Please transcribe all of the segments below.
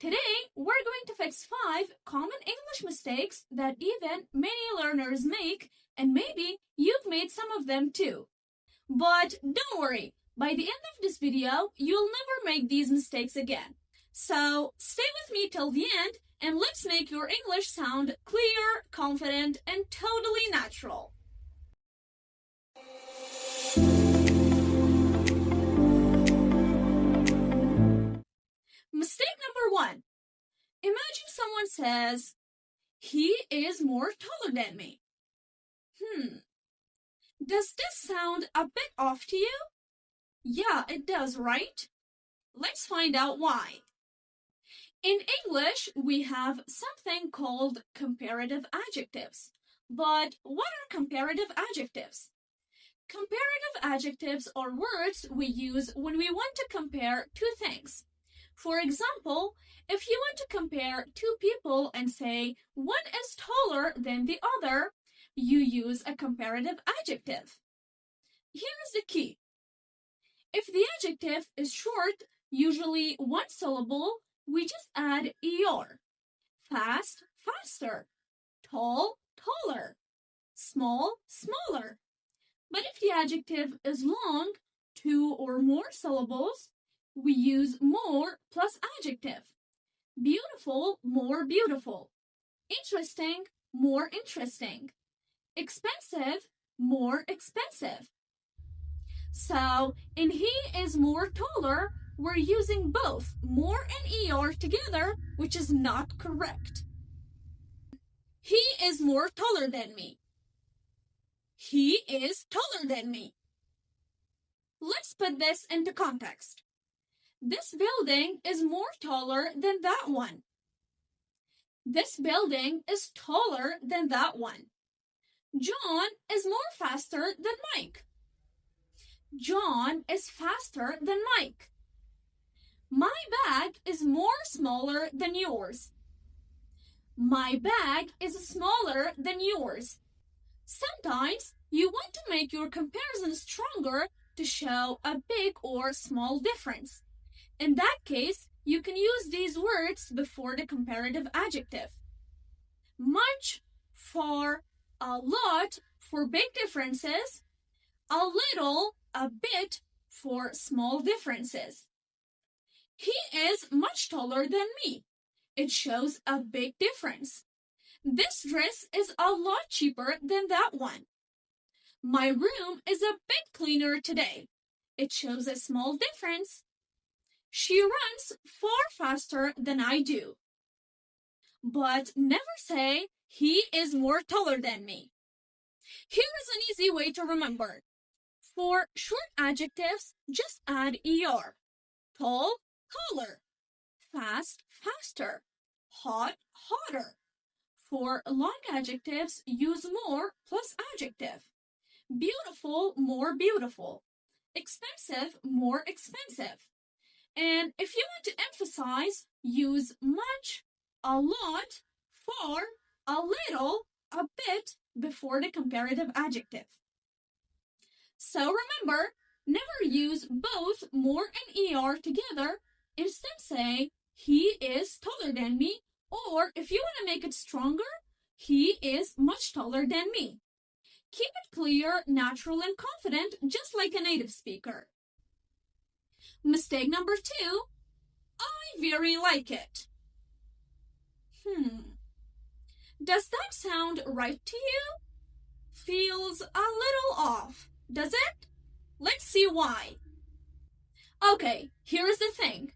Today, we're going to fix 5 common English mistakes that even many learners make, and maybe you've made some of them too. But don't worry, by the end of this video, you'll never make these mistakes again. So stay with me till the end, and let's make your English sound clear, confident, and totally natural. Mistake number 1. Imagine someone says, "He is more taller than me." Does this sound a bit off to you? Yeah, it does, right? Let's find out why. In English, we have something called comparative adjectives. But what are comparative adjectives? Comparative adjectives are words we use when we want to compare two things. For example, if you want to compare two people and say one is taller than the other, you use a comparative adjective. Here is the key. If the adjective is short, usually one syllable, we just add er. Fast, faster. Tall, taller. Small, smaller. But if the adjective is long, 2 or more syllables, we use more plus adjective. Beautiful, more beautiful. Interesting, more interesting. Expensive, more expensive. So, in he is more taller, we're using both more and er together, which is not correct. He is more taller than me. He is taller than me. Let's put this into context. This building is more taller than that one. This building is taller than that one. John is more faster than Mike. John is faster than Mike. My bag is more smaller than yours. My bag is smaller than yours. Sometimes you want to make your comparison stronger to show a big or small difference. In that case, you can use these words before the comparative adjective. Much, far, a lot for big differences, a little, a bit for small differences. He is much taller than me. It shows a big difference. This dress is a lot cheaper than that one. My room is a bit cleaner today. It shows a small difference. She runs far faster than I do. But never say, he is more taller than me. Here is an easy way to remember. For short adjectives, just add er. Tall, taller. Fast, faster. Hot, hotter. For long adjectives, use more plus adjective. Beautiful, more beautiful. Expensive, more expensive. And if you want to emphasize, use much, a lot, far, a little, a bit before the comparative adjective. So remember, never use both more and er together. Instead say, he is taller than me, or if you want to make it stronger, he is much taller than me. Keep it clear, natural, and confident, just like a native speaker. Mistake number 2, I very like it. Does that sound right to you? Feels a little off, does it? Let's see why. Okay, here is the thing.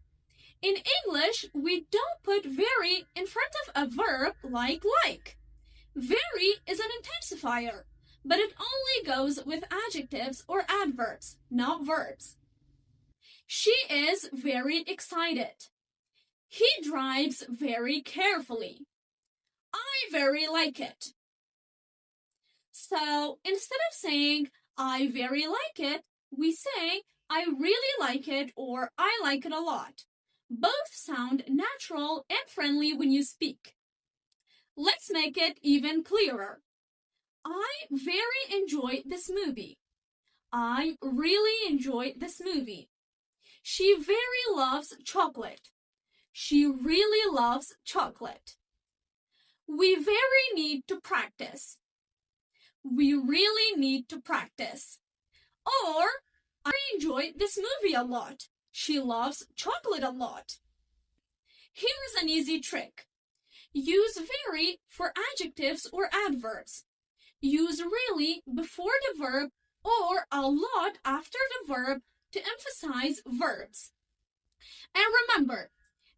In English, we don't put very in front of a verb like. Very is an intensifier, but it only goes with adjectives or adverbs, not verbs. She is very excited. He drives very carefully. I very like it. So instead of saying, I very like it, we say, I really like it or I like it a lot. Both sound natural and friendly when you speak. Let's make it even clearer. I very enjoy this movie. I really enjoy this movie. She very loves chocolate. She really loves chocolate. We very need to practice. We really need to practice. Or, I enjoyed this movie a lot. She loves chocolate a lot. Here's an easy trick. Use very for adjectives or adverbs. Use really before the verb or a lot after the verb to emphasize verbs. And remember,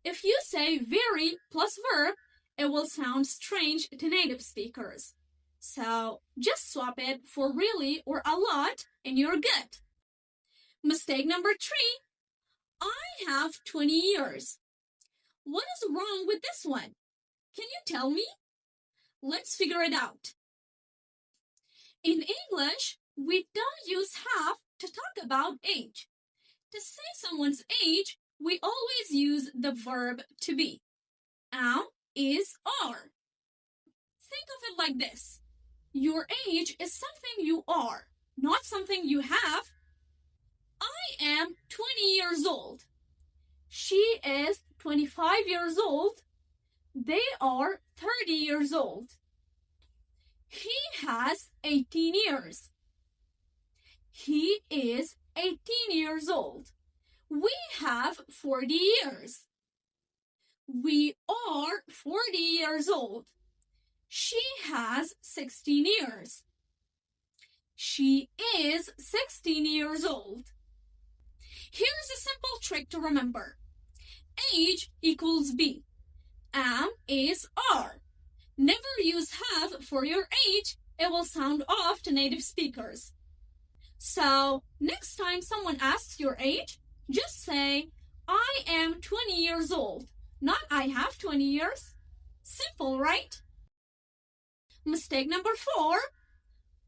if you say very plus verb, it will sound strange to native speakers. So just swap it for really or a lot and you're good. Mistake number 3. I have 20 years. What is wrong with this one? Can you tell me? Let's figure it out. In English, we don't use have to talk about age. To say someone's age, we always use the verb to be. Am, is, are. Think of it like this. Your age is something you are, not something you have. I am 20 years old. She is 25 years old. They are 30 years old. He has 18 years. He is 18 years old. We have 40 years. We are 40 years old. She has 16 years. She is 16 years old. Here's a simple trick to remember. Age equals be. Am, is, are. Never use have for your age. It will sound off to native speakers. So, next time someone asks your age, just say, I am 20 years old, not I have 20 years. Simple, right? Mistake number 4,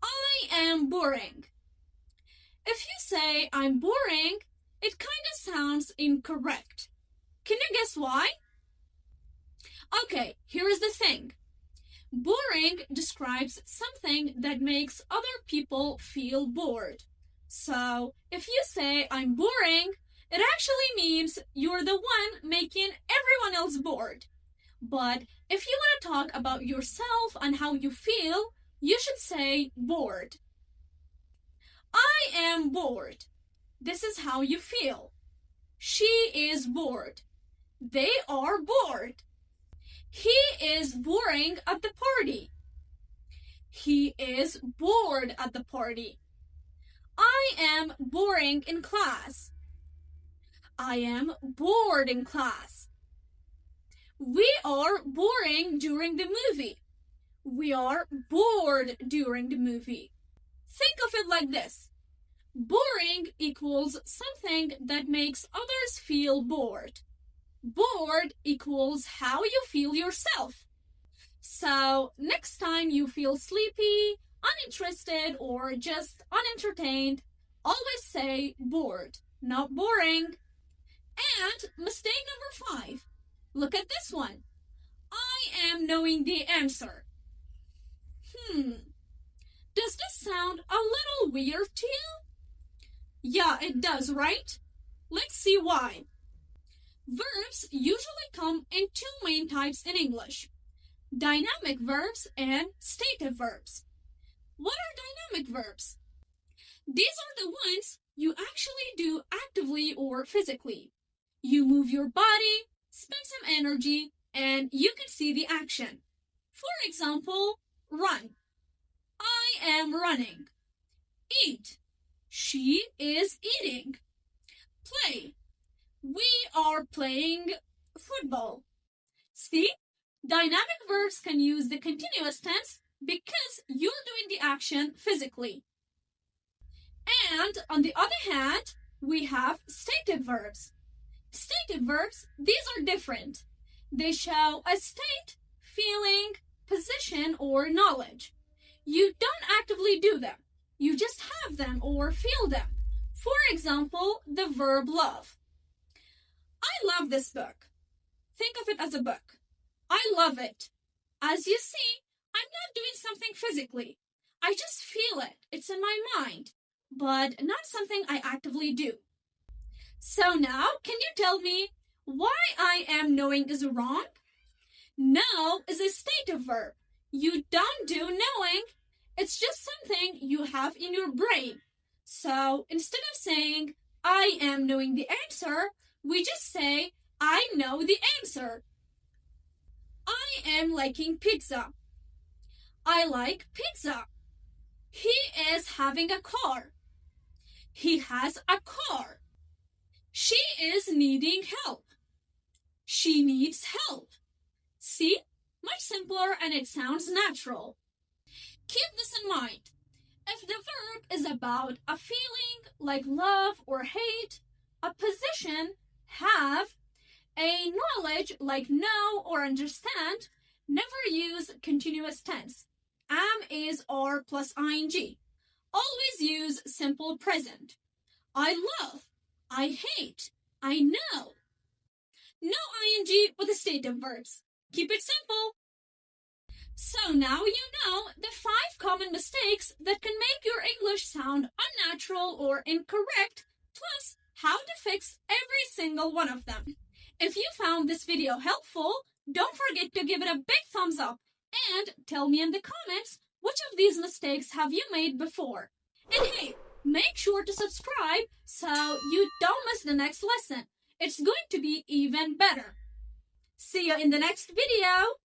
I am boring. If you say I'm boring, it kind of sounds incorrect. Can you guess why? Okay, here is the thing. Boring describes something that makes other people feel bored. So, if you say I'm boring, it actually means you're the one making everyone else bored. But if you want to talk about yourself and how you feel, you should say bored. I am bored. This is how you feel. She is bored. They are bored. He is boring at the party. He is bored at the party. I am boring in class. I am bored in class. We are boring during the movie. We are bored during the movie. Think of it like this. Boring equals something that makes others feel bored. Bored equals how you feel yourself. So, next time you feel sleepy, uninterested, or just unentertained, always say bored, not boring. And mistake number 5. Look at this one. I am knowing the answer. Does this sound a little weird to you? Yeah, it does, right? Let's see why. Verbs usually come in 2 main types in English. Dynamic verbs and stative verbs. What are dynamic verbs? These are the ones you actually do actively or physically. You move your body, spend some energy, and you can see the action. For example, run. I am running. Eat. She is eating. Play. We are playing football. See? Dynamic verbs can use the continuous tense because you're doing the action physically. And on the other hand, we have stative verbs. Stative verbs, these are different. They show a state, feeling, position, or knowledge. You don't actively do them. You just have them or feel them. For example, the verb love. I love this book. Think of it as a book. I love it. As you see, I'm not doing something physically. I just feel it. It's in my mind, but not something I actively do. So now, can you tell me, Why I am knowing is wrong? Know is a stative verb. You don't do knowing. It's just something you have in your brain. So instead of saying, I am knowing the answer, we just say, I know the answer. I am liking pizza. I like pizza. He is having a car. He has a car. She is needing help. She needs help. See? Much simpler and it sounds natural. Keep this in mind. If the verb is about a feeling like love or hate, a position, have, a knowledge like know or understand, never use continuous tense. Am, is, or plus ing. Always use simple present. I love. I hate. I know. No ing with the stative verbs. Keep it simple. So now you know the 5 common mistakes that can make your English sound unnatural or incorrect, plus how to fix every single one of them. If you found this video helpful, don't forget to give it a big thumbs up and tell me in the comments which of these mistakes have you made before. And hey, make sure to subscribe so you don't miss the next lesson. It's going to be even better. See you in the next video.